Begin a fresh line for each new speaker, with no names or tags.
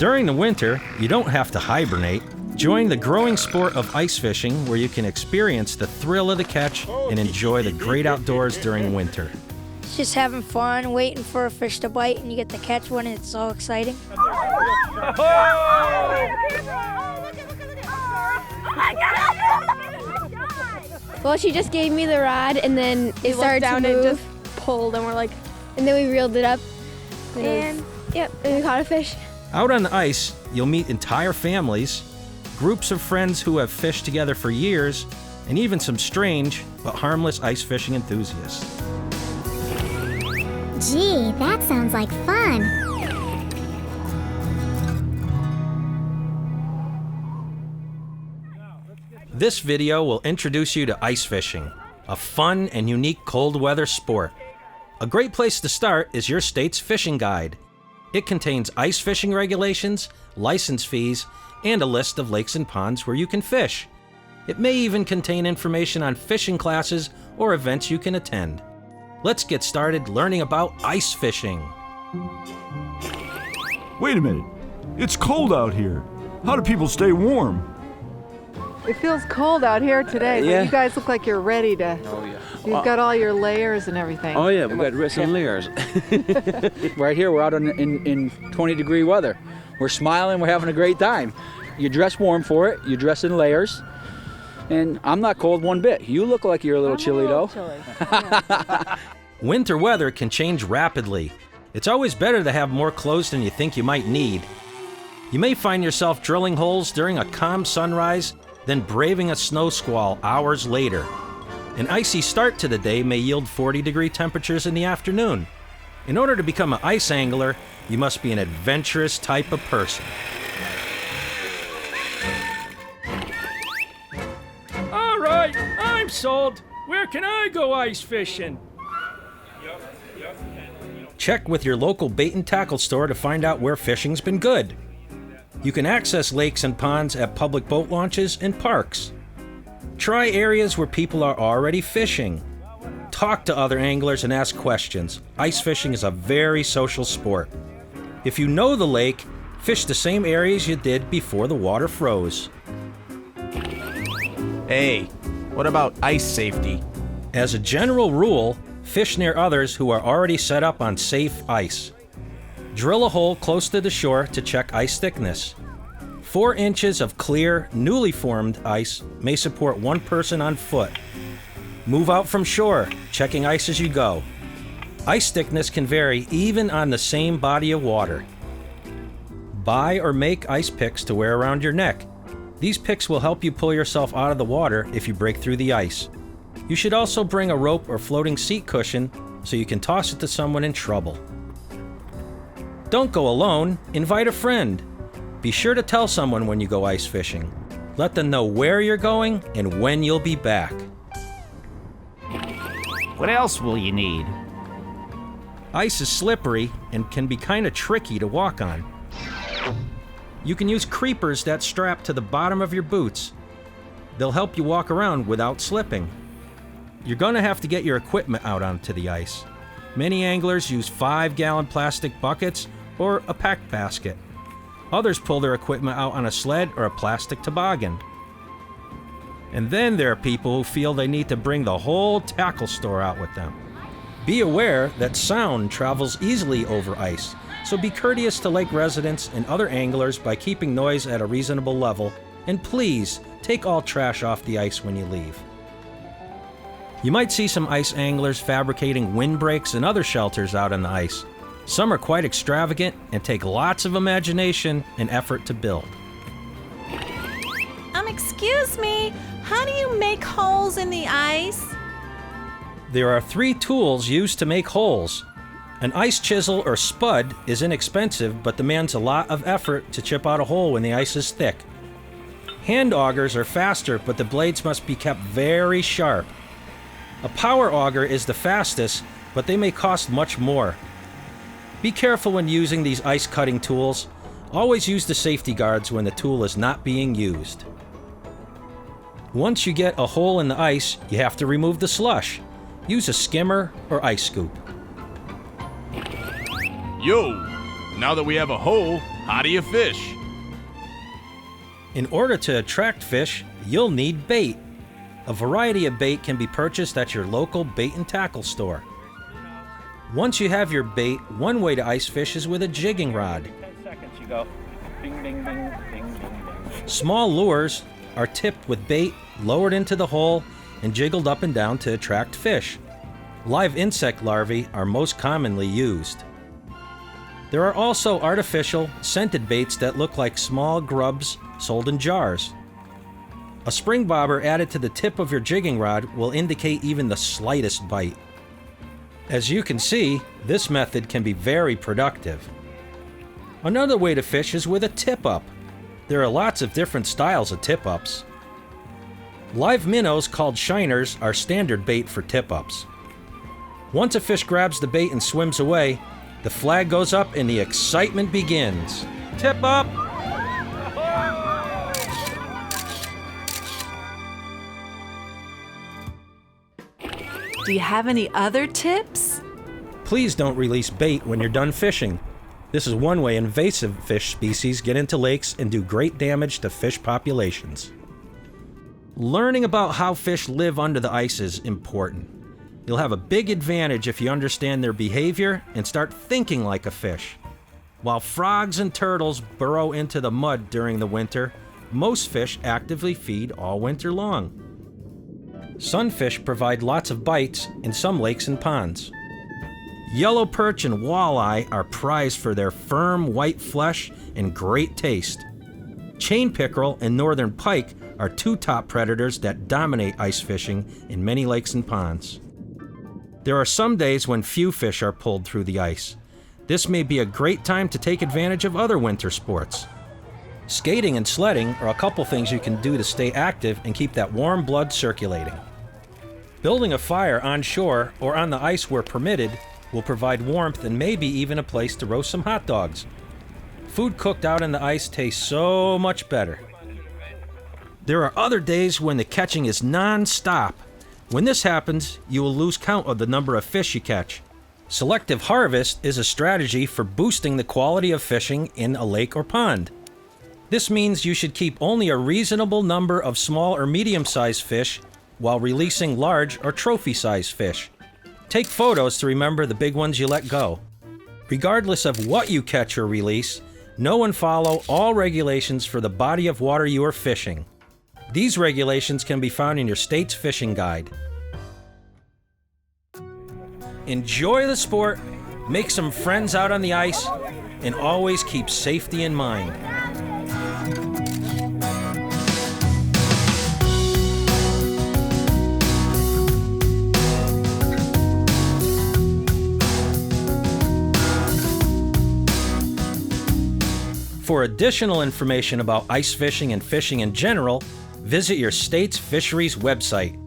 During the winter, you don't have to hibernate. Join the growing sport of ice fishing, where you can experience the thrill of the catch and enjoy the great outdoors during winter.
It's just having fun, waiting for a fish to bite, and you get to catch one, and it's so exciting.
Well, she just gave me the rod, and then it started to move.
And just pulled, and we're like,
and then we reeled it up, and we caught a fish.
Out on the ice, you'll meet entire families, groups of friends who have fished together for years, and even some strange but harmless ice fishing enthusiasts.
Gee, that sounds like fun.
This video will introduce you to ice fishing, a fun and unique cold weather sport. A great place to start is your state's fishing guide. It contains ice fishing regulations, license fees, and a list of lakes and ponds where you can fish. It may even contain information on fishing classes or events you can attend. Let's get started learning about ice fishing.
Wait a minute. It's cold out here. How do people stay warm?
It feels cold out here today, but you guys look like you're ready to.
Oh, yeah.
You've got all your layers and everything.
Oh, yeah, we've got some layers. Right here, we're out in 20-degree weather. We're smiling, we're having a great time. You dress warm for it, you dress in layers, and I'm not cold one bit. You look like you're a little chilly, though.
Chilly.
Winter weather can change rapidly. It's always better to have more clothes than you think you might need. You may find yourself drilling holes during a calm sunrise, then braving a snow squall hours later. An icy start to the day may yield 40-degree temperatures in the afternoon. In order to become an ice angler, you must be an adventurous type of person.
All right, I'm sold. Where can I go ice fishing?
Check with your local bait and tackle store to find out where fishing's been good. You can access lakes and ponds at public boat launches and parks. Try areas where people are already fishing. Talk to other anglers and ask questions. Ice fishing is a very social sport. If you know the lake, fish the same areas you did before the water froze.
Hey, what about ice safety?
As a general rule, fish near others who are already set up on safe ice. Drill a hole close to the shore to check ice thickness. 4 inches of clear, newly formed ice may support one person on foot. Move out from shore, checking ice as you go. Ice thickness can vary even on the same body of water. Buy or make ice picks to wear around your neck. These picks will help you pull yourself out of the water if you break through the ice. You should also bring a rope or floating seat cushion so you can toss it to someone in trouble. Don't go alone, invite a friend. Be sure to tell someone when you go ice fishing. Let them know where you're going and when you'll be back.
What else will you need?
Ice is slippery and can be kind of tricky to walk on. You can use creepers that strap to the bottom of your boots. They'll help you walk around without slipping. You're going to have to get your equipment out onto the ice. Many anglers use 5-gallon plastic buckets or a pack basket. Others pull their equipment out on a sled or a plastic toboggan. And then there are people who feel they need to bring the whole tackle store out with them. Be aware that sound travels easily over ice, so be courteous to lake residents and other anglers by keeping noise at a reasonable level, and please take all trash off the ice when you leave. You might see some ice anglers fabricating windbreaks and other shelters out on the ice. Some are quite extravagant and take lots of imagination and effort to build.
Excuse me, how do you make holes in the ice?
There are 3 tools used to make holes. An ice chisel or spud is inexpensive but demands a lot of effort to chip out a hole when the ice is thick. Hand augers are faster, but the blades must be kept very sharp. A power auger is the fastest, but they may cost much more. Be careful when using these ice cutting tools. Always use the safety guards when the tool is not being used. Once you get a hole in the ice, you have to remove the slush. Use a skimmer or ice scoop.
Yo, now that we have a hole,
How do you fish?
In order to attract fish, you'll need bait. A variety of bait can be purchased at your local bait and tackle store. Once you have your bait, one way to ice fish is with a jigging rod.
10 seconds, you go. Bing, bing, bing, bing, bing, bing.
Small lures are tipped with bait, lowered into the hole, and jiggled up and down to attract fish. Live insect larvae are most commonly used. There are also artificial, scented baits that look like small grubs sold in jars. A spring bobber added to the tip of your jigging rod will indicate even the slightest bite. As you can see, this method can be very productive. Another way to fish is with a tip-up. There are lots of different styles of tip-ups. Live minnows called shiners are standard bait for tip-ups. Once a fish grabs the bait and swims away, the flag goes up and the excitement begins. Tip up!
Do you have any other tips?
Please don't release bait when you're done fishing. This is one way invasive fish species get into lakes and do great damage to fish populations. Learning about how fish live under the ice is important. You'll have a big advantage if you understand their behavior and start thinking like a fish. While frogs and turtles burrow into the mud during the winter, most fish actively feed all winter long. Sunfish provide lots of bites in some lakes and ponds. Yellow perch and walleye are prized for their firm white flesh and great taste. Chain pickerel and northern pike are two top predators that dominate ice fishing in many lakes and ponds. There are some days when few fish are pulled through the ice. This may be a great time to take advantage of other winter sports. Skating and sledding are a couple things you can do to stay active and keep that warm blood circulating. Building a fire on shore or on the ice where permitted will provide warmth and maybe even a place to roast some hot dogs. Food cooked out on the ice tastes so much better. There are other days when the catching is non-stop. When this happens, you will lose count of the number of fish you catch. Selective harvest is a strategy for boosting the quality of fishing in a lake or pond. This means you should keep only a reasonable number of small or medium-sized fish while releasing large or trophy-sized fish. Take photos to remember the big ones you let go. Regardless of what you catch or release, know and follow all regulations for the body of water you are fishing. These regulations can be found in your state's fishing guide. Enjoy the sport, make some friends out on the ice, and always keep safety in mind. For additional information about ice fishing and fishing in general, visit your state's fisheries website.